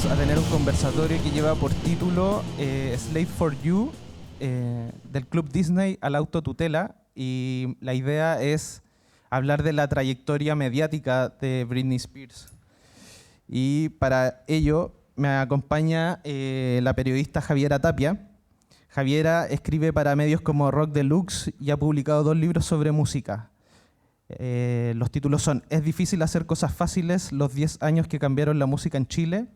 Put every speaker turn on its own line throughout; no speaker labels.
vamos a tener un conversatorio que lleva por título Slave for You, del Club Disney a la autotutela, y la idea es hablar de la trayectoria mediática de Britney Spears. Y para ello me acompaña la periodista Javiera Tapia. Javiera escribe para medios como Rock Deluxe y ha publicado 2 libros sobre música. Los títulos son Es difícil hacer cosas fáciles, los 10 años que cambiaron la música en Chile,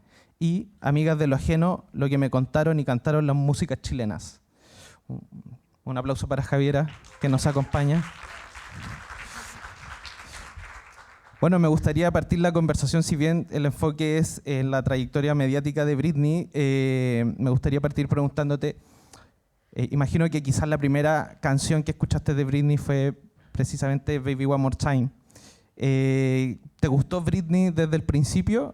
y Amigas de lo ajeno, lo que me contaron y cantaron las músicas chilenas. Un aplauso para Javiera, que nos acompaña. Bueno, me gustaría partir la conversación, si bien el enfoque es en la trayectoria mediática de Britney, me gustaría partir preguntándote, imagino que quizás la primera canción que escuchaste de Britney fue precisamente Baby One More Time. ¿Te gustó Britney desde el principio?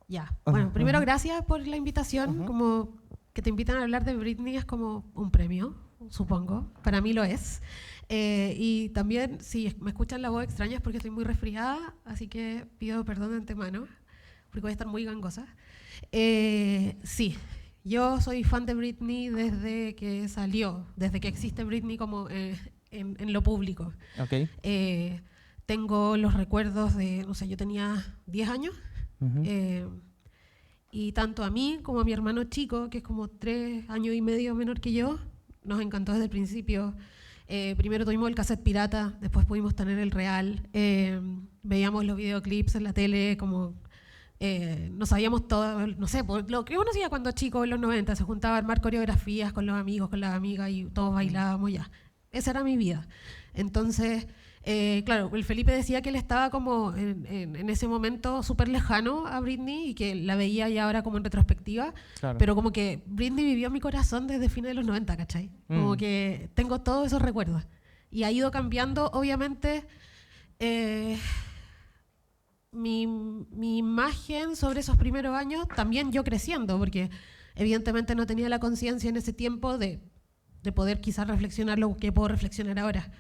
Ya, bueno, primero gracias por la invitación. Como que te invitan a hablar de Britney es como un premio, supongo. Para mí lo es. Y también, si me escuchan la voz extraña es porque estoy muy resfriada, así que pido perdón de antemano, porque voy a estar muy gangosa. Sí, yo soy fan de Britney desde que salió, desde que existe Britney como en lo público.
Okay.
Tengo los recuerdos de, no sé, yo tenía 10 años, y tanto a mí como a mi hermano chico, que es como 3 años y medio menor que yo, nos encantó desde el principio. Primero tuvimos el cassette pirata, después pudimos tener el real, veíamos los videoclips en la tele, como no sabíamos todo, no sé, lo que uno hacía cuando chico en los 90, se juntaba a armar coreografías con los amigos, con las amigas y todos bailábamos ya. Esa era mi vida. Entonces, claro, el Felipe decía que él estaba como en ese momento súper lejano a Britney y que la veía ya ahora como en retrospectiva, claro. Pero como que Britney vivió en mi corazón desde fines de los 90, ¿cachai? Como que tengo todos esos recuerdos. Y ha ido cambiando, obviamente, mi imagen sobre esos primeros años, también yo creciendo, porque evidentemente no tenía la conciencia en ese tiempo de poder quizás reflexionar lo que puedo reflexionar ahora.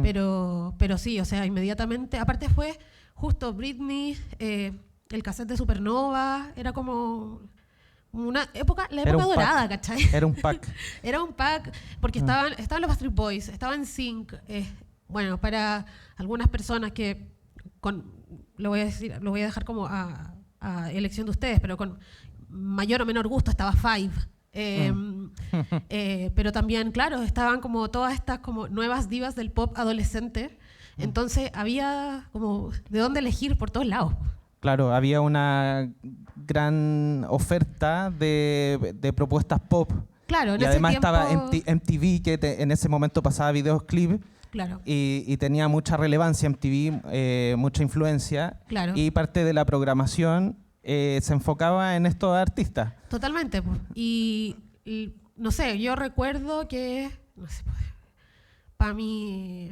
Pero sí, o sea, inmediatamente, aparte fue justo Britney, el cassette de Supernova, era como una época, la época dorada, ¿cachai?
Era un pack.
Era un pack, porque estaban los Backstreet Boys, estaban NSYNC, bueno, para algunas personas que, lo voy a dejar como a elección de ustedes, pero con mayor o menor gusto estaba Five. Pero también, claro, estaban como todas estas como nuevas divas del pop adolescente. Entonces había como de dónde elegir por todos lados.
Claro, había una gran oferta de propuestas pop.
Claro,
y además estaba MTV, que en ese momento pasaba videoclip.
Claro.
Y tenía mucha relevancia MTV, mucha influencia.
Claro.
Y parte de la programación se enfocaba en estos artistas.
Totalmente. Y no sé, yo recuerdo que, no sé, para mí,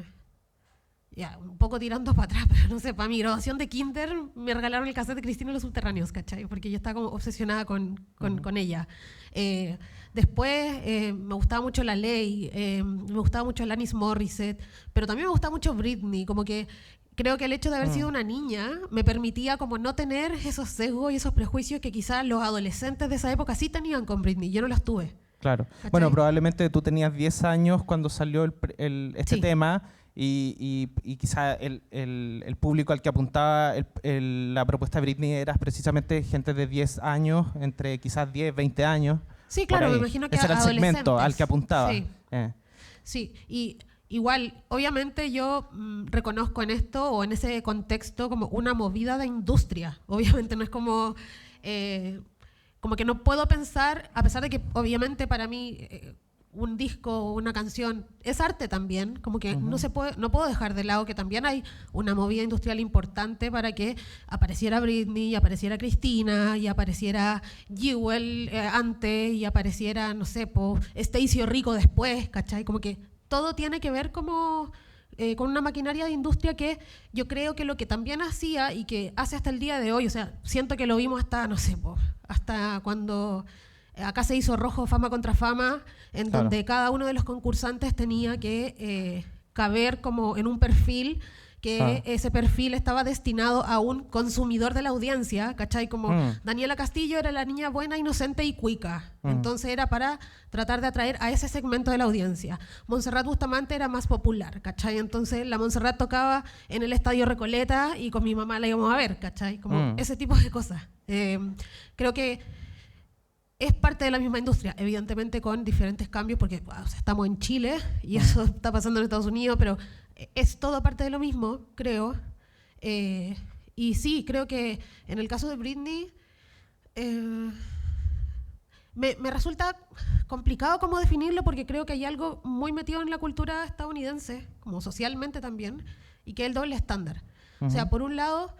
ya, un poco tirando para atrás, pero no sé, para mi graduación de kinder me regalaron el cassette de Cristina y los Subterráneos, ¿cachai? Porque yo estaba como obsesionada con ella. Después me gustaba mucho La Ley, me gustaba mucho Alanis Morissette, pero también me gustaba mucho Britney, como que creo que el hecho de haber sido una niña me permitía como no tener esos sesgos y esos prejuicios que quizás los adolescentes de esa época sí tenían con Britney. Yo no los tuve.
Claro.
¿Cachai?
Bueno, probablemente tú tenías 10 años cuando salió este tema y quizás el público al que apuntaba la propuesta de Britney era precisamente gente de 10 años, entre quizás 10, 20 años.
Sí, claro, me imagino que
ese era el segmento al que apuntaba.
Sí, sí. Y igual, obviamente yo reconozco en esto o en ese contexto como una movida de industria. Obviamente no es como que no puedo pensar, a pesar de que obviamente para mí un disco o una canción es arte también, como que no puedo dejar de lado que también hay una movida industrial importante para que apareciera Britney, y apareciera Cristina, y apareciera Jewel antes, y apareciera, no sé, Stacy o Rico después, ¿cachai? Como que todo tiene que ver como con una maquinaria de industria que yo creo que lo que también hacía y que hace hasta el día de hoy, o sea, siento que lo vimos hasta, no sé, hasta cuando acá se hizo Rojo Fama contra Fama, en donde cada uno de los concursantes tenía que caber como en un perfil que ese perfil estaba destinado a un consumidor de la audiencia, ¿cachai? Como Daniela Castillo era la niña buena, inocente y cuica. Entonces era para tratar de atraer a ese segmento de la audiencia. Montserrat Bustamante era más popular, ¿cachai? Entonces la Montserrat tocaba en el Estadio Recoleta y con mi mamá la íbamos a ver, ¿cachai? Como ese tipo de cosas. Creo que es parte de la misma industria, evidentemente con diferentes cambios, porque o sea, estamos en Chile y eso está pasando en Estados Unidos, pero es todo parte de lo mismo, creo. Y sí, creo que en el caso de Britney me resulta complicado cómo definirlo, porque creo que hay algo muy metido en la cultura estadounidense, como socialmente también, y que es el doble estándar. O sea, por un lado,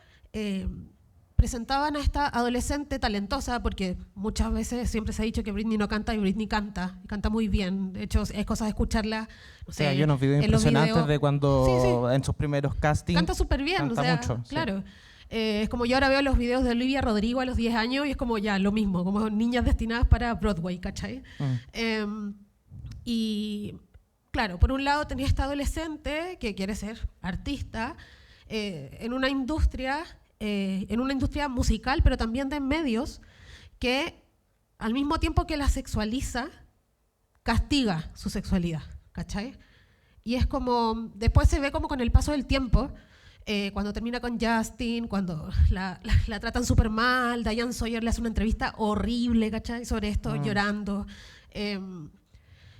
presentaban a esta adolescente talentosa, porque muchas veces siempre se ha dicho que Britney no canta, y Britney canta, y canta muy bien. De hecho, es cosa de escucharla. No sé,
hay unos videos impresionantes de cuando en sus primeros castings.
Canta súper bien,
canta
o sea,
mucho,
claro. Es como yo ahora veo los videos de Olivia Rodrigo a los 10 años y es como ya lo mismo, como niñas destinadas para Broadway, ¿cachai? Y claro, por un lado tenía esta adolescente que quiere ser artista en una industria musical, pero también de medios, que al mismo tiempo que la sexualiza, castiga su sexualidad, ¿cachai? Y es como, después se ve como con el paso del tiempo, cuando termina con Justin, cuando la tratan súper mal, Diane Sawyer le hace una entrevista horrible, ¿cachai? Sobre esto, llorando.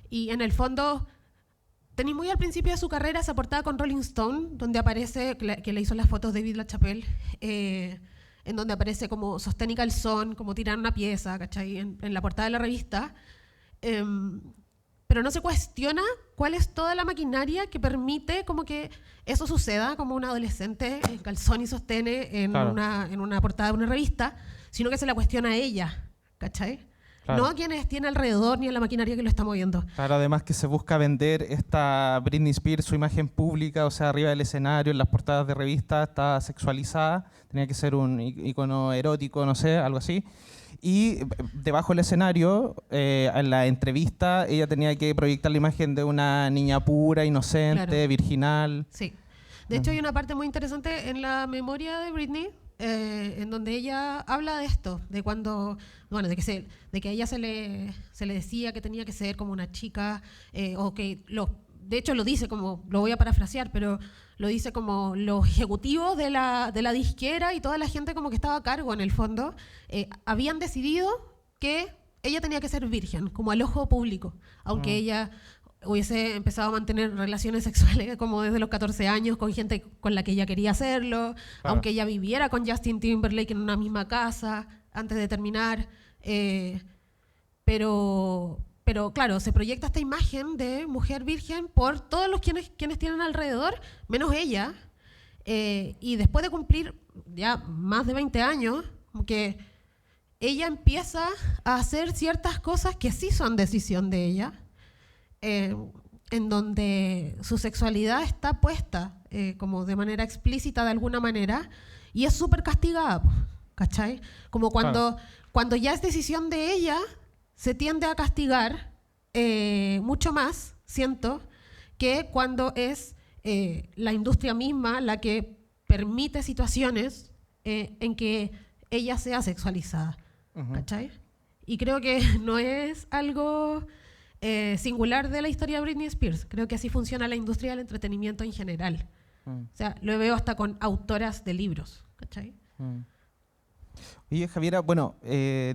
Y en el fondo, tenía muy al principio de su carrera esa portada con Rolling Stone, donde aparece, que le hizo las fotos David LaChapelle, en donde aparece como sostén y calzón, como tirar una pieza, ¿cachai? En la portada de la revista. Pero no se cuestiona cuál es toda la maquinaria que permite como que eso suceda, como un adolescente en calzón y sostén en una portada de una revista, sino que se la cuestiona a ella, ¿cachai? Claro. No a quienes tiene alrededor ni a la maquinaria que lo está moviendo.
Claro, además que se busca vender esta Britney Spears, su imagen pública, o sea, arriba del escenario, en las portadas de revistas, está sexualizada, tenía que ser un icono erótico, no sé, algo así. Y debajo del escenario, en la entrevista, ella tenía que proyectar la imagen de una niña pura, inocente, claro, virginal.
Sí. De hecho, hay una parte muy interesante en la memoria de Britney, en donde ella habla de esto, de cuando, bueno, de que a ella se le decía que tenía que ser como una chica, o que de hecho lo dice como, lo voy a parafrasear, pero lo dice como los ejecutivos de la disquera y toda la gente como que estaba a cargo en el fondo, habían decidido que ella tenía que ser virgen, como al ojo público, aunque ella hubiese empezado a mantener relaciones sexuales como desde los 14 años con gente con la que ella quería hacerlo, aunque ella viviera con Justin Timberlake en una misma casa antes de terminar, pero claro, se proyecta esta imagen de mujer virgen por todos los quienes tienen alrededor, menos ella, y después de cumplir ya más de 20 años, que ella empieza a hacer ciertas cosas que sí son decisión de ella, en donde su sexualidad está puesta como de manera explícita de alguna manera y es súper castigada, ¿cachai? Como cuando ya es decisión de ella, se tiende a castigar mucho más, siento, que cuando es la industria misma la que permite situaciones en que ella sea sexualizada, ¿cachai? Y creo que no es algo singular de la historia de Britney Spears. Creo que así funciona la industria del entretenimiento en general. O sea, lo veo hasta con autoras de libros, ¿cachai?
Oye, Javiera, bueno,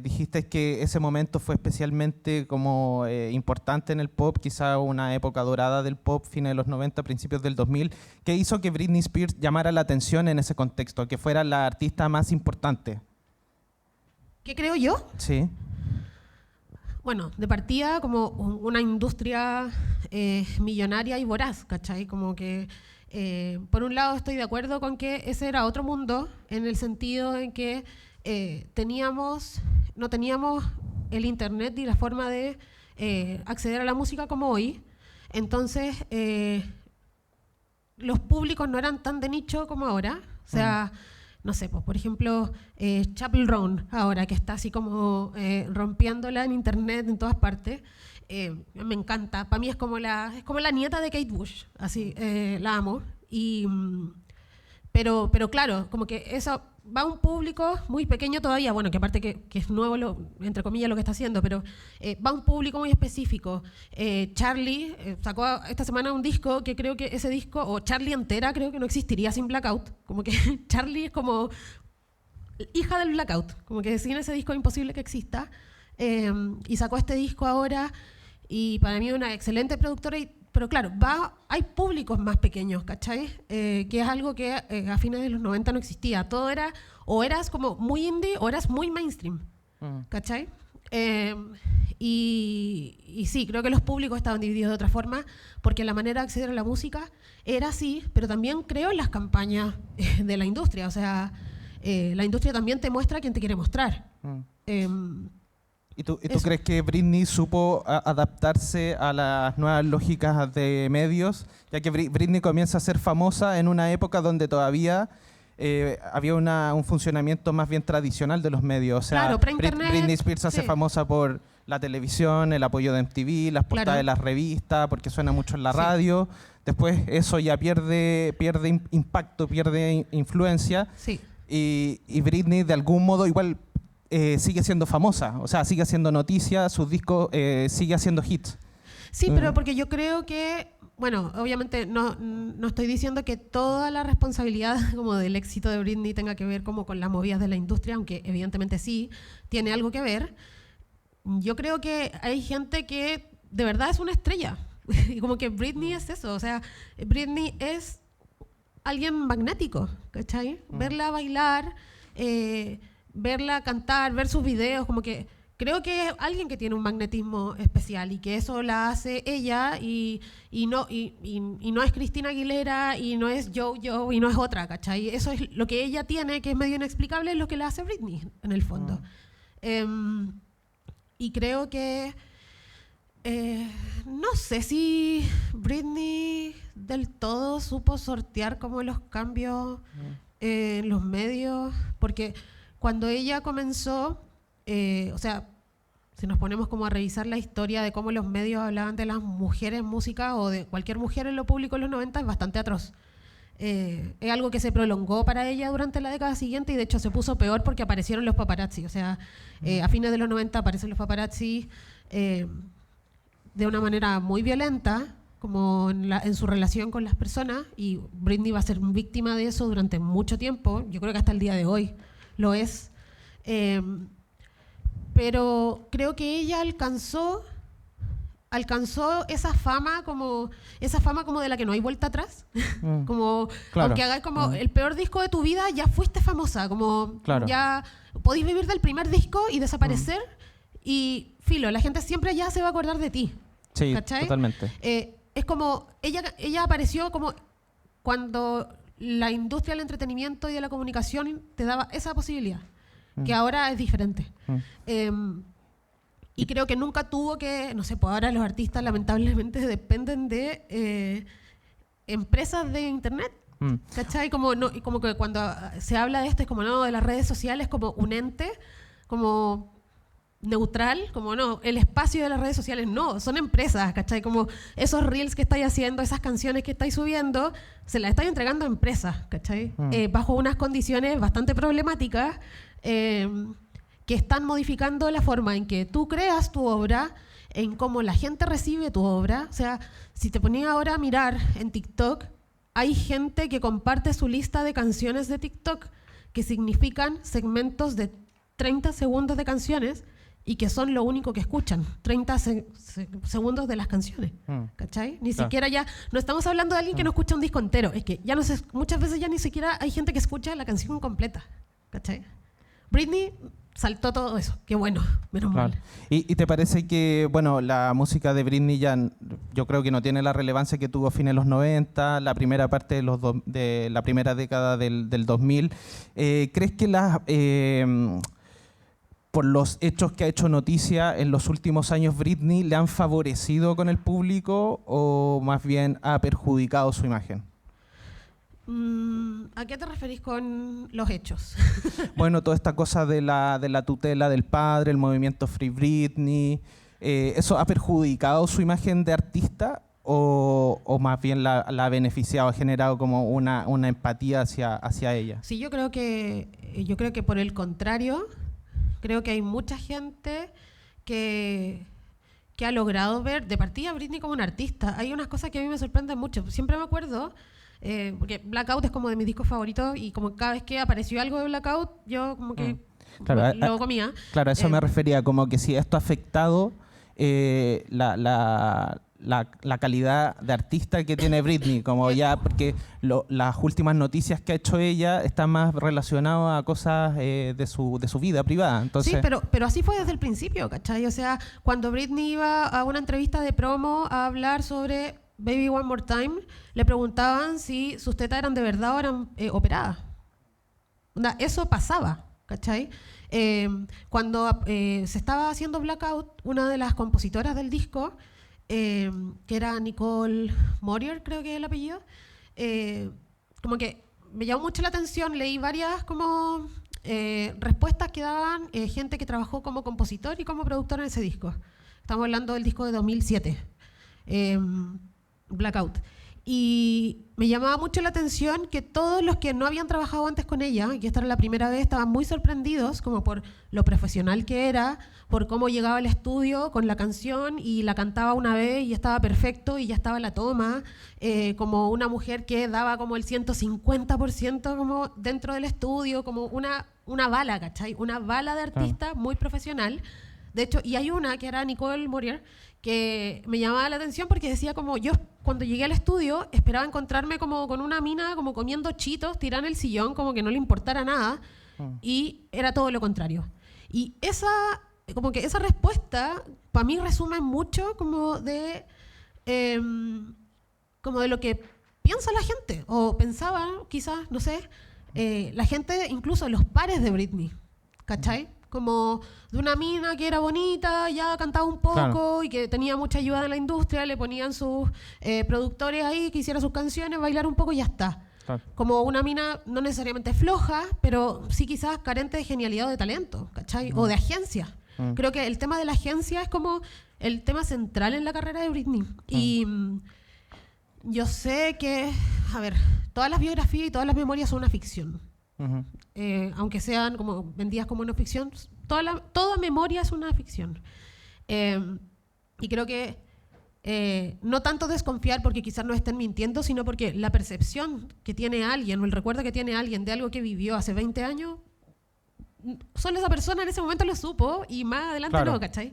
dijiste que ese momento fue especialmente como importante en el pop, quizá una época dorada del pop, fines de los 90, principios del 2000. ¿Qué hizo que Britney Spears llamara la atención en ese contexto, que fuera la artista más importante?
¿Qué creo yo?
Sí.
Bueno, de partida como una industria millonaria y voraz, ¿cachai? Como que, por un lado estoy de acuerdo con que ese era otro mundo, en el sentido en que no teníamos el internet ni la forma de acceder a la música como hoy. Entonces, los públicos no eran tan de nicho como ahora. O sea, no sé, pues, por ejemplo, Chappell Roan, ahora que está así como rompiéndola en internet en todas partes, me encanta. Para mí es como la nieta de Kate Bush, así, la amo. Y pero claro, como que eso va a un público muy pequeño todavía, bueno, que aparte que es nuevo, entre comillas, lo que está haciendo, pero va a un público muy específico. Charlie sacó esta semana un disco que creo que ese disco, o Charlie entera, creo que no existiría sin Blackout. Como que Charlie es como hija del Blackout, como que sin ese disco es imposible que exista. Y sacó este disco ahora, y para mí es una excelente productora, pero claro, hay públicos más pequeños, ¿cachai? Que es algo que a fines de los 90 no existía. Todo era, o eras como muy indie o eras muy mainstream, ¿cachai? Y sí, creo que los públicos estaban divididos de otra forma, porque la manera de acceder a la música era así, pero también creo en las campañas de la industria. O sea, la industria también te muestra a quien te quiere mostrar.
¿Y tú crees que Britney supo adaptarse a las nuevas lógicas de medios? Ya que Britney comienza a ser famosa en una época donde todavía había un funcionamiento más bien tradicional de los medios. O sea,
claro, pre-internet,
Britney Spears se hace famosa por la televisión, el apoyo de MTV, las portadas de las revistas, porque suena mucho en la radio. Después eso ya pierde impacto, pierde influencia.
Sí.
Y Britney de algún modo igual sigue siendo famosa, o sea, sigue haciendo noticias, sus discos sigue haciendo hits.
Sí, pero porque yo creo que, bueno, obviamente no estoy diciendo que toda la responsabilidad como del éxito de Britney tenga que ver como con las movidas de la industria, aunque evidentemente sí tiene algo que ver. Yo creo que hay gente que de verdad es una estrella y como que Britney es eso, o sea, Britney es alguien magnético, ¿cachai? Verla bailar, verla cantar, ver sus videos, como que creo que es alguien que tiene un magnetismo especial y que eso la hace ella y no es Cristina Aguilera y no es JoJo y no es otra, ¿cachai? Eso es lo que ella tiene, que es medio inexplicable, es lo que la hace Britney, en el fondo. Y creo que no sé si Britney del todo supo sortear como los cambios en los medios, porque cuando ella comenzó, o sea, si nos ponemos como a revisar la historia de cómo los medios hablaban de las mujeres en música o de cualquier mujer en lo público en los 90, es bastante atroz. Es algo que se prolongó para ella durante la década siguiente y de hecho se puso peor porque aparecieron los paparazzi. O sea, a fines de los 90 aparecen los paparazzi de una manera muy violenta, como en su relación con las personas, y Britney va a ser víctima de eso durante mucho tiempo. Yo creo que hasta el día de hoy lo es. Pero creo que ella alcanzó esa fama como de la que no hay vuelta atrás. Como, claro, aunque hagas como el peor disco de tu vida, ya fuiste famosa, como ya podéis vivir del primer disco y desaparecer y filo, la gente siempre ya se va a acordar de ti.
Sí,
¿cachai?
Totalmente.
Es como ella apareció como cuando la industria del entretenimiento y de la comunicación te daba esa posibilidad, que ahora es diferente. Y creo que nunca tuvo que, no sé, pues ahora los artistas lamentablemente dependen de empresas de internet. ¿Cachai? Como que cuando se habla de esto es como no, de las redes sociales como un ente, como neutral, como no, el espacio de las redes sociales no, son empresas, ¿cachai? Como esos reels que estáis haciendo, esas canciones que estáis subiendo, se las estáis entregando a empresas, ¿cachai? Bajo unas condiciones bastante problemáticas que están modificando la forma en que tú creas tu obra, en cómo la gente recibe tu obra. O sea, si te ponías ahora a mirar en TikTok, hay gente que comparte su lista de canciones de TikTok que significan segmentos de 30 segundos de canciones y que son lo único que escuchan, 30 segundos de las canciones, ¿cachai? Ni siquiera ya, no estamos hablando de alguien que no escucha un disco entero, es que ya no sé, muchas veces ya ni siquiera hay gente que escucha la canción completa, ¿cachai? Britney saltó todo eso, qué bueno, menos mal.
¿Y te parece que, bueno, la música de Britney ya yo creo que no tiene la relevancia que tuvo a fines de los 90, la primera parte de la primera década del 2000? ¿Crees que por los hechos que ha hecho noticia en los últimos años Britney le han favorecido con el público o más bien ha perjudicado su imagen?
¿A qué te referís con los hechos?
Bueno, toda esta cosa de la tutela del padre, el movimiento Free Britney, ¿eso ha perjudicado su imagen de artista o más bien la ha beneficiado, ha generado como una empatía hacia ella?
Sí, yo creo que por el contrario, creo que hay mucha gente que ha logrado ver de partida a Britney como una artista. Hay unas cosas que a mí me sorprenden mucho. Siempre me acuerdo, porque Blackout es como de mis discos favoritos y como cada vez que apareció algo de Blackout, yo como que
Claro,
lo comía.
Claro, a eso me refería, como que si esto ha afectado la calidad de artista que tiene Britney, como ya, porque las últimas noticias que ha hecho ella están más relacionadas a cosas de su vida privada. Entonces,
sí, pero así fue desde el principio, ¿cachai? O sea, cuando Britney iba a una entrevista de promo a hablar sobre Baby One More Time, le preguntaban si sus tetas eran de verdad o eran operadas. Onda, eso pasaba, ¿cachai? Cuando se estaba haciendo Blackout, una de las compositoras del disco, que era Nicole Morier, creo que es el apellido, como que me llamó mucho la atención, leí varias como respuestas que daban gente que trabajó como compositor y como productor en ese disco. Estamos hablando del disco de 2007, Blackout. Y me llamaba mucho la atención que todos los que no habían trabajado antes con ella, y esta era la primera vez, estaban muy sorprendidos como por lo profesional que era, por cómo llegaba al estudio con la canción y la cantaba una vez y estaba perfecto y ya estaba la toma, como una mujer que daba como el 150% como dentro del estudio, como una bala, ¿cachai? Una bala de artista muy profesional. De hecho, y hay una que era Nicole Morier, que me llamaba la atención porque decía como yo cuando llegué al estudio esperaba encontrarme como con una mina como comiendo chitos, tirada en el sillón, como que no le importara nada, y era todo lo contrario. Y como que esa respuesta para mí resume mucho como de lo que piensa la gente, o pensaba quizás, no sé, la gente, incluso los pares de Britney, ¿cachai? Como de una mina que era bonita, ya cantaba un poco, claro, y que tenía mucha ayuda de la industria, le ponían sus productores ahí que hiciera sus canciones, bailar un poco y ya está. Claro. Como una mina no necesariamente floja, pero sí quizás carente de genialidad o de talento, ¿cachai? O de agencia. Creo que el tema de la agencia es como el tema central en la carrera de Britney. Y yo sé que, a ver, todas las biografías y todas las memorias son una ficción. Aunque sean como vendidas como no ficción, toda memoria es una ficción. Y creo que no tanto desconfiar porque quizás no estén mintiendo, sino porque la percepción que tiene alguien o el recuerdo que tiene alguien de algo que vivió hace 20 años, solo esa persona en ese momento lo supo y más adelante claro, no, ¿cachai?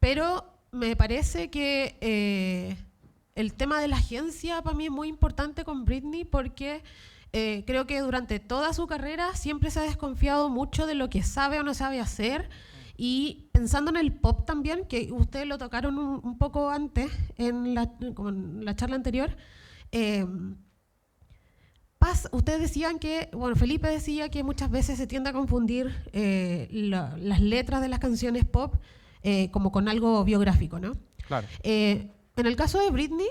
Pero me parece que el tema de la agencia para mí es muy importante con Britney porque creo que durante toda su carrera siempre se ha desconfiado mucho de lo que sabe o no sabe hacer, y pensando en el pop también, que ustedes lo tocaron un poco antes en la charla anterior, ustedes decían que, bueno, Felipe decía que muchas veces se tiende a confundir las letras de las canciones pop como con algo biográfico, ¿no? Claro. En el caso de Britney,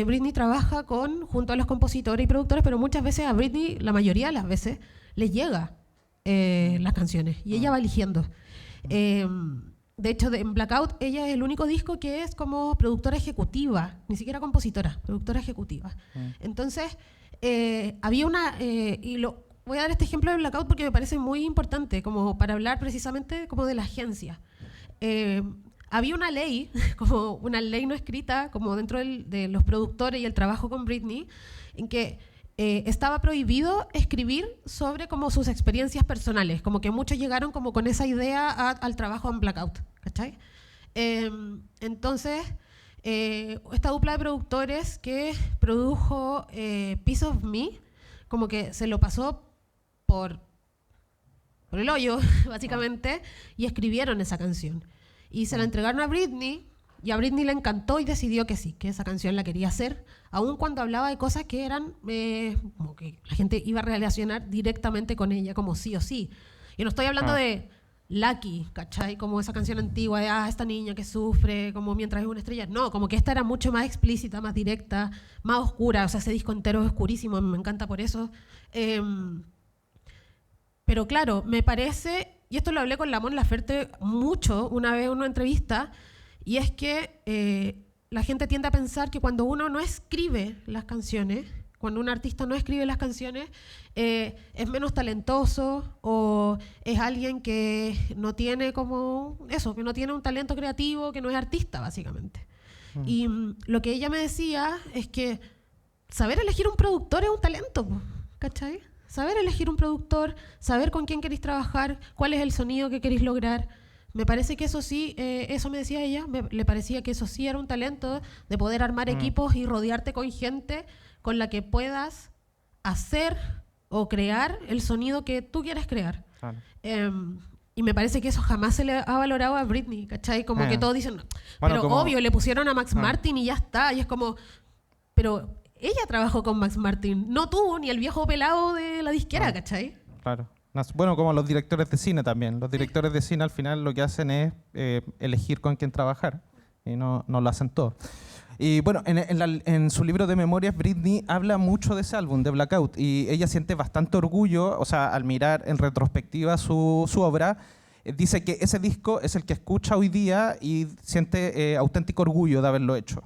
Britney trabaja junto a los compositores y productores, pero muchas veces a Britney, la mayoría de las veces, le llega las canciones y ella va eligiendo. De hecho, en Blackout, ella es el único disco que es como productora ejecutiva, ni siquiera compositora, productora ejecutiva. Entonces, había voy a dar este ejemplo de Blackout porque me parece muy importante, como para hablar precisamente como de la agencia. Había una ley, como una ley no escrita, como dentro de los productores y el trabajo con Britney, en que estaba prohibido escribir sobre como sus experiencias personales, como que muchos llegaron como con esa idea al trabajo en Blackout, ¿cachai? Entonces, esta dupla de productores que produjo Piece of Me, como que se lo pasó por el hoyo, básicamente, y escribieron esa canción. Y se la entregaron a Britney, y a Britney le encantó y decidió que sí, que esa canción la quería hacer, aun cuando hablaba de cosas que eran como que la gente iba a relacionar directamente con ella, como sí o sí. Y no estoy hablando de Lucky, ¿cachai? Como esa canción antigua de esta niña que sufre, como mientras es una estrella. No, como que esta era mucho más explícita, más directa, más oscura. O sea, ese disco entero es oscurísimo, me encanta por eso. Pero claro, me parece, y esto lo hablé con la Mon Laferte mucho una vez en una entrevista, y es que la gente tiende a pensar que cuando uno no escribe las canciones, cuando un artista no escribe las canciones, es menos talentoso o es alguien que no tiene como eso, que no tiene un talento creativo, que no es artista, básicamente. Y lo que ella me decía es que saber elegir un productor es un talento, ¿cachai? Saber elegir un productor, saber con quién queréis trabajar, cuál es el sonido que queréis lograr. Me parece que eso sí, eso me decía ella, le parecía que eso sí era un talento de poder armar equipos y rodearte con gente con la que puedas hacer o crear el sonido que tú quieres crear.
Claro.
Y me parece que eso jamás se le ha valorado a Britney, ¿cachai? Como que todos dicen,
bueno,
pero obvio, le pusieron a Max Martin y ya está. Y es como, pero ella trabajó con Max Martin, no tú, ni el viejo pelado de la disquera, ¿cachai?
Claro. Bueno, como los directores de cine también. Los directores de cine al final lo que hacen es elegir con quién trabajar y no lo hacen todo. Y bueno, en su libro de memorias, Britney habla mucho de ese álbum, de Blackout, y ella siente bastante orgullo, o sea, al mirar en retrospectiva su obra, dice que ese disco es el que escucha hoy día y siente auténtico orgullo de haberlo hecho.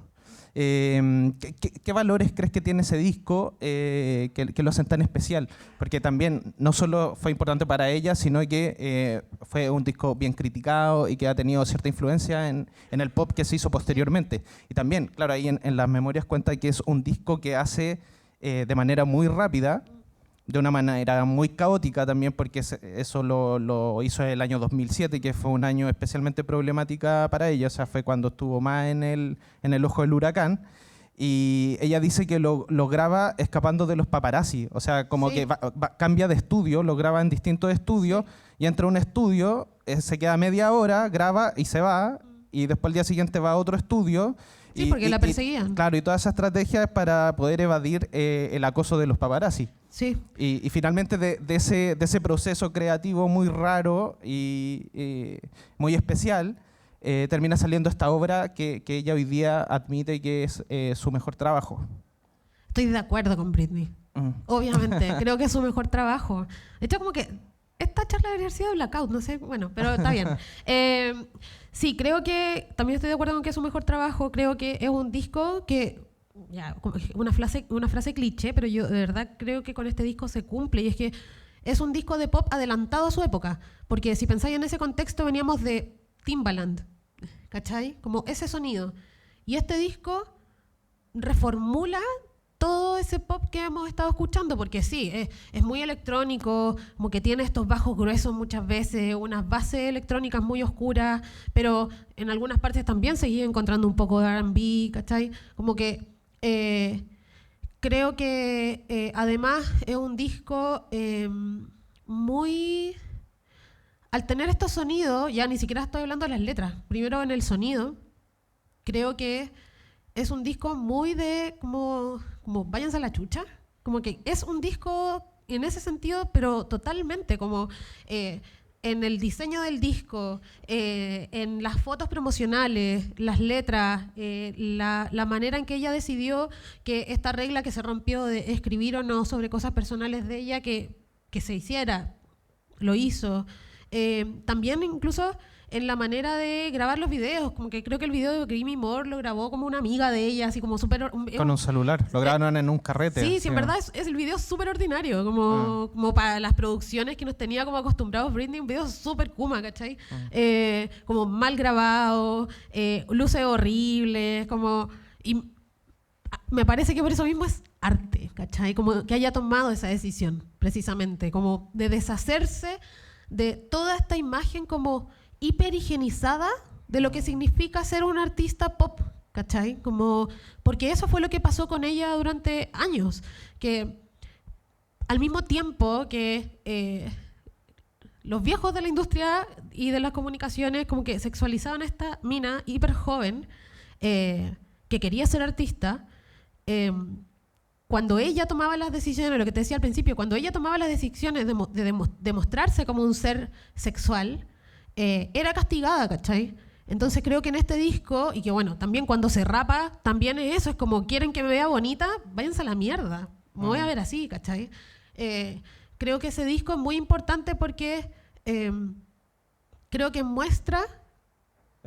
¿Qué valores crees que tiene ese disco que lo hacen tan especial? Porque también no solo fue importante para ella, sino que fue un disco bien criticado y que ha tenido cierta influencia en el pop que se hizo posteriormente. Y también, claro, ahí en las memorias cuenta que es un disco que hace de manera muy rápida, de una manera muy caótica también, porque eso lo hizo el año 2007, que fue un año especialmente problemática para ella, o sea, fue cuando estuvo más en el ojo del huracán, y ella dice que lo graba escapando de los paparazzi, o sea, como que cambia de estudio, lo graba en distintos estudios, y entra a un estudio, se queda media hora, graba y se va, y después al día siguiente va a otro estudio.
Sí, porque la perseguían.
Claro, y toda esa estrategia es para poder evadir el acoso de los paparazzi.
Sí.
Y finalmente de ese proceso creativo muy raro y muy especial, termina saliendo esta obra que ella hoy día admite que es su mejor trabajo.
Estoy de acuerdo con Britney. Obviamente, creo que es su mejor trabajo. De hecho, como que esta charla debería haber sido Blackout, no sé, bueno, pero está bien. Sí, creo que también estoy de acuerdo con que es su mejor trabajo. Creo que es un disco que, ya, una frase cliché, pero yo de verdad creo que con este disco se cumple, y es que es un disco de pop adelantado a su época, porque si pensáis en ese contexto veníamos de Timbaland, ¿cachai? Como ese sonido. Y este disco reformula todo ese pop que hemos estado escuchando, porque sí, es muy electrónico, como que tiene estos bajos gruesos muchas veces, unas bases electrónicas muy oscuras, pero en algunas partes también seguí encontrando un poco de R&B, ¿cachai? Como que creo que además es un disco muy... Al tener estos sonidos, ya ni siquiera estoy hablando de las letras, primero en el sonido, creo que es un disco muy de como váyanse a la chucha, como que es un disco en ese sentido, pero totalmente como en el diseño del disco, en las fotos promocionales, las letras, la manera en que ella decidió que esta regla que se rompió de escribir o no sobre cosas personales de ella que se hiciera, lo hizo. También incluso en la manera de grabar los videos, como que creo que el video de Gimme More lo grabó como una amiga de ella, así como súper...
Con un celular, lo grabaron en un carrete.
Sí, en verdad es el video súper ordinario, como para las producciones que nos tenía como acostumbrados Britney, un video súper kuma, ¿cachai? Como mal grabado, luces horribles, como... Y me parece que por eso mismo es arte, ¿cachai? Como que haya tomado esa decisión, precisamente, como de deshacerse de toda esta imagen como hiperhigienizada de lo que significa ser un artista pop, ¿cachai? Como, porque eso fue lo que pasó con ella durante años, que al mismo tiempo que los viejos de la industria y de las comunicaciones como que sexualizaban a esta mina hiper joven que quería ser artista, cuando ella tomaba las decisiones, lo que te decía al principio, cuando ella tomaba las decisiones de mostrarse como un ser sexual, era castigada, ¿cachai? Entonces creo que en este disco, y que bueno, también cuando se rapa, también es eso, es como, ¿quieren que me vea bonita? Váyanse a la mierda, me voy a ver así, ¿cachai? Creo que ese disco es muy importante porque creo que muestra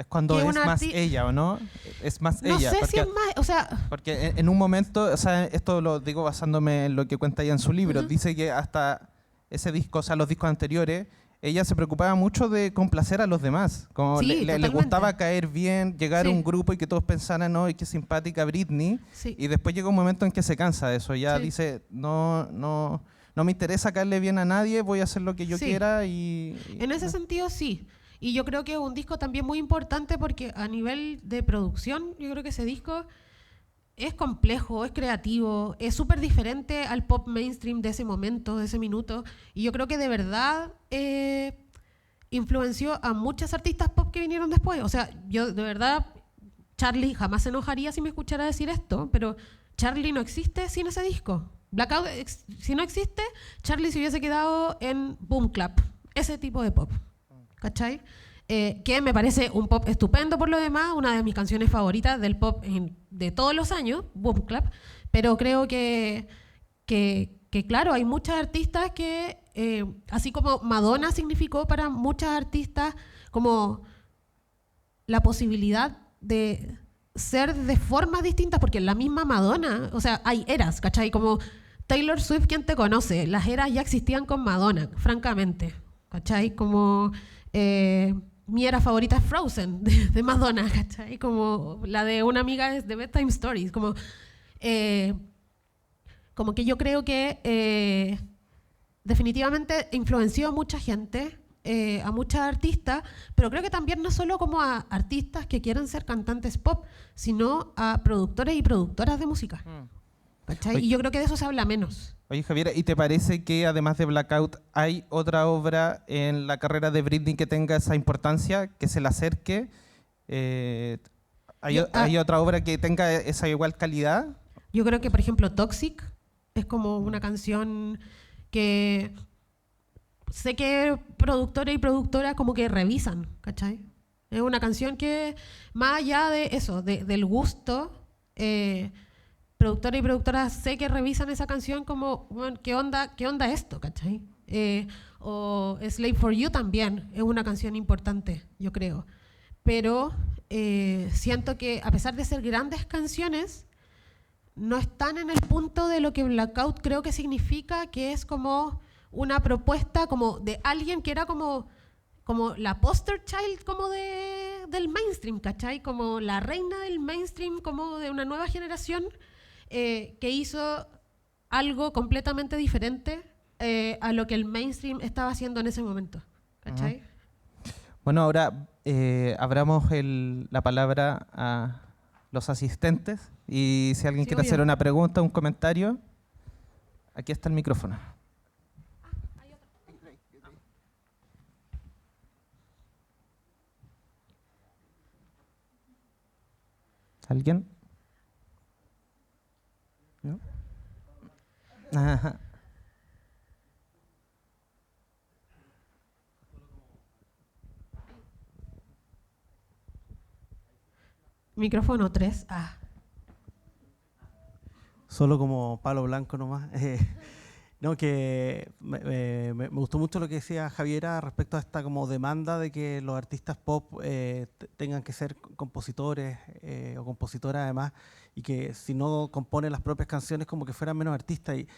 Es cuando
que
es
una
más ella, ¿o no? Es más
No
ella.
sé
porque,
si es más, o sea,
porque en un momento, o sea, esto lo digo basándome en lo que cuenta ella en su libro,
ujú,
dice que hasta ese disco, o sea, los discos anteriores, ella se preocupaba mucho de complacer a los demás. Como
sí,
le gustaba
totalmente.
caer bien, llegar a
Sí,
un grupo y que todos pensaran, no, qué simpática Britney.
sí,
Y después llega un momento en que se cansa de eso. Ya
sí,
dice, no me interesa caerle bien a nadie, voy a hacer lo que yo
sí.
quiera y
En ese sentido, sí. Y yo creo que es un disco también muy importante porque a nivel de producción, yo creo que ese disco es complejo, es creativo, es súper diferente al pop mainstream de ese momento, de ese minuto. Y yo creo que de verdad influenció a muchas artistas pop que vinieron después. O sea, yo de verdad, Charlie jamás se enojaría si me escuchara decir esto, pero Charlie no existe sin ese disco. Blackout, si no existe, Charlie se hubiese quedado en Boom Clap, ese tipo de pop. ¿Cachai? Que me parece un pop estupendo por lo demás, una de mis canciones favoritas del pop de todos los años, Boom Clap, pero creo que claro, hay muchas artistas que, así como Madonna significó para muchas artistas como la posibilidad de ser de formas distintas, porque la misma Madonna, o sea, hay eras, ¿cachai? Como Taylor Swift, ¿quién te conoce? Las eras ya existían con Madonna, francamente, ¿cachai? Como mi era favorita es Frozen, de Madonna, ¿cachai? Como la de una amiga es de Bedtime Stories, como que yo creo que definitivamente influenció a mucha gente, a muchas artistas, pero creo que también no solo como a artistas que quieran ser cantantes pop, sino a productores y productoras de música. ¿Cachai?
Oye,
Y yo creo que de eso se habla menos.
oye, Javiera, ¿y te parece que además de Blackout hay otra obra en la carrera de Britney que tenga esa importancia, que se le acerque? ¿Hay,
Yo,
hay otra obra que tenga esa igual calidad?
yo creo que, por ejemplo, Toxic es como una canción que sé que productores y productoras como que revisan, ¿cachai? Es una canción que, más allá de eso, del gusto, productores y productoras sé que revisan esa canción como, bueno, qué onda esto, ¿cachai? O Slave for You también es una canción importante, yo creo. Pero siento que a pesar de ser grandes canciones, no están en el punto de lo que Blackout creo que significa, que es como una propuesta como de alguien que era como la poster child como del mainstream, ¿cachai? Como la reina del mainstream, como de una nueva generación que hizo algo completamente diferente a lo que el mainstream estaba haciendo en ese momento, ¿cachai?
Bueno, ahora abramos la palabra a los asistentes y si alguien
Sí,
quiere
obvio.
hacer una pregunta, un comentario, aquí está el micrófono. ¿Alguien? ¿No? Ajá.
Micrófono 3.
Solo como palo blanco nomás. No, que me gustó mucho lo que decía Javiera respecto a esta como demanda de que los artistas pop tengan que ser compositores o compositoras además, y que si no componen las propias canciones como que fueran menos artistas. Y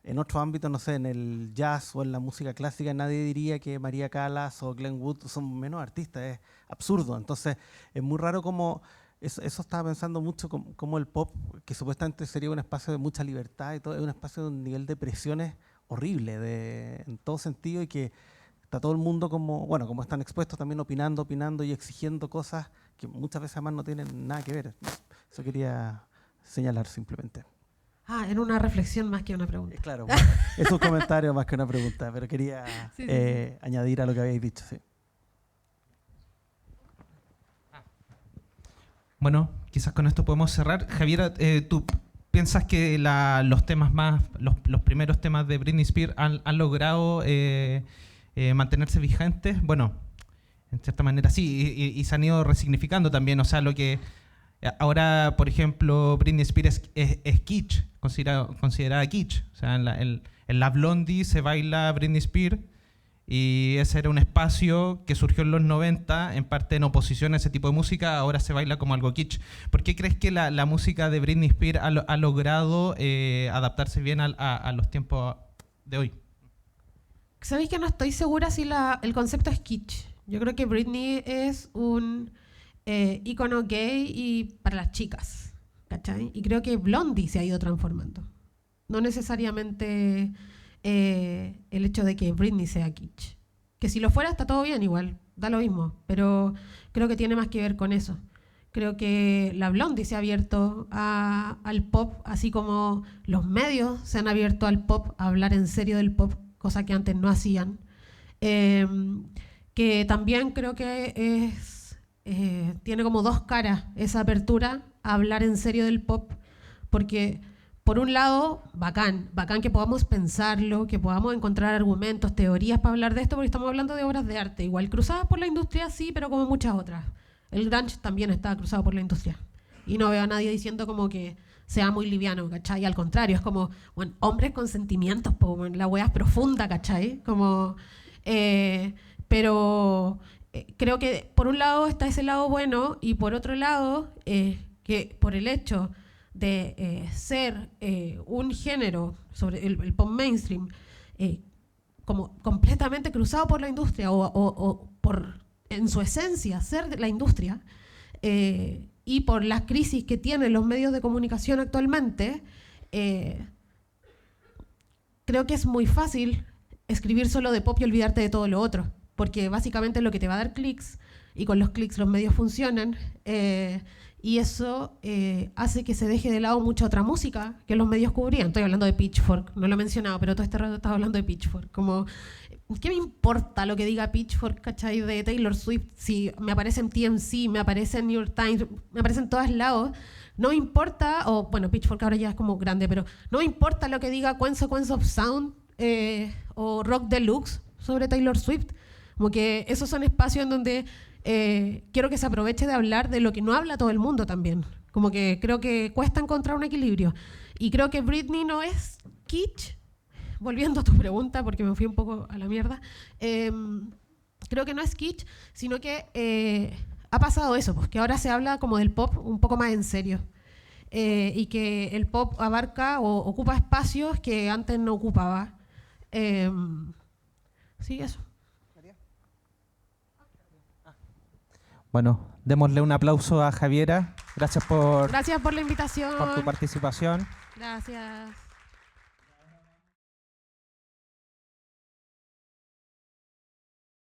en otros ámbitos, no sé, en el jazz o en la música clásica, nadie diría que María Callas o Glenn Wood son menos artistas. Es absurdo. Entonces es muy raro como... Eso estaba pensando mucho, como el pop, que supuestamente sería un espacio de mucha libertad y todo, es un espacio de un nivel de presiones horrible en todo sentido, y que está todo el mundo como, bueno, como están expuestos también opinando y exigiendo cosas que muchas veces además no tienen nada que ver. Eso quería señalar simplemente.
Era una reflexión más que una pregunta.
Claro, es un comentario más que una pregunta, pero quería
Sí.
añadir a lo que habéis dicho, sí.
Bueno, quizás con esto podemos cerrar. Javiera, ¿tú piensas que los temas los primeros temas de Britney Spears han logrado mantenerse vigentes? Bueno, en cierta manera sí, y se han ido resignificando también. O sea, lo que ahora, por ejemplo, Britney Spears es kitsch, considerada kitsch. O sea, en la Blondie se baila Britney Spears Y ese era un espacio que surgió en los 90, en parte en oposición a ese tipo de música, ahora se baila como algo kitsch. ¿Por qué crees que la música de Britney Spears ha logrado adaptarse bien a los tiempos de hoy?
Sabéis que no estoy segura si el concepto es kitsch. Yo creo que Britney es un ícono gay y para las chicas, ¿cachai? Y creo que Blondie se ha ido transformando. No necesariamente el hecho de que Britney sea kitsch. Que si lo fuera está todo bien igual, da lo mismo, pero creo que tiene más que ver con eso. Creo que la Blondie se ha abierto al pop, así como los medios se han abierto al pop, a hablar en serio del pop, cosa que antes no hacían. Que también creo que tiene como dos caras esa apertura a hablar en serio del pop, porque por un lado, bacán que podamos pensarlo, que podamos encontrar argumentos, teorías para hablar de esto, porque estamos hablando de obras de arte, igual cruzadas por la industria, sí, pero como muchas otras. El grunge también está cruzado por la industria. Y no veo a nadie diciendo como que sea muy liviano, ¿cachai? Al contrario, es como, bueno, hombres con sentimientos, bueno, la wea es profunda, ¿cachai? Como, pero creo que por un lado está ese lado bueno y por otro lado, que por el hecho de ser un género sobre el pop mainstream como completamente cruzado por la industria o por en su esencia ser de la industria y por las crisis que tienen los medios de comunicación actualmente, creo que es muy fácil escribir solo de pop y olvidarte de todo lo otro, porque básicamente es lo que te va a dar clics y con los clics los medios funcionan. Y eso hace que se deje de lado mucha otra música que los medios cubrían. Estoy hablando de Pitchfork, no lo he mencionado, pero todo este rato estaba hablando de Pitchfork. Como, ¿qué me importa lo que diga Pitchfork, cachai, de Taylor Swift? Si me aparece en TMZ, me aparece en New York Times, me aparece en todos lados. No me importa, o bueno, Pitchfork ahora ya es como grande, pero no me importa lo que diga Consequence of Sound o Rock Deluxe sobre Taylor Swift. Como que esos son espacios en donde quiero que se aproveche de hablar de lo que no habla todo el mundo también. Como que creo que cuesta encontrar un equilibrio. Y creo que Britney no es kitsch. Volviendo a tu pregunta, porque me fui un poco a la mierda. Creo que no es kitsch, sino que ha pasado eso, pues, que ahora se habla como del pop un poco más en serio. Y que el pop abarca o ocupa espacios que antes no ocupaba. Sí, eso.
Bueno, démosle un aplauso a Javiera. Gracias por
Gracias por la invitación.
tu participación.
Gracias.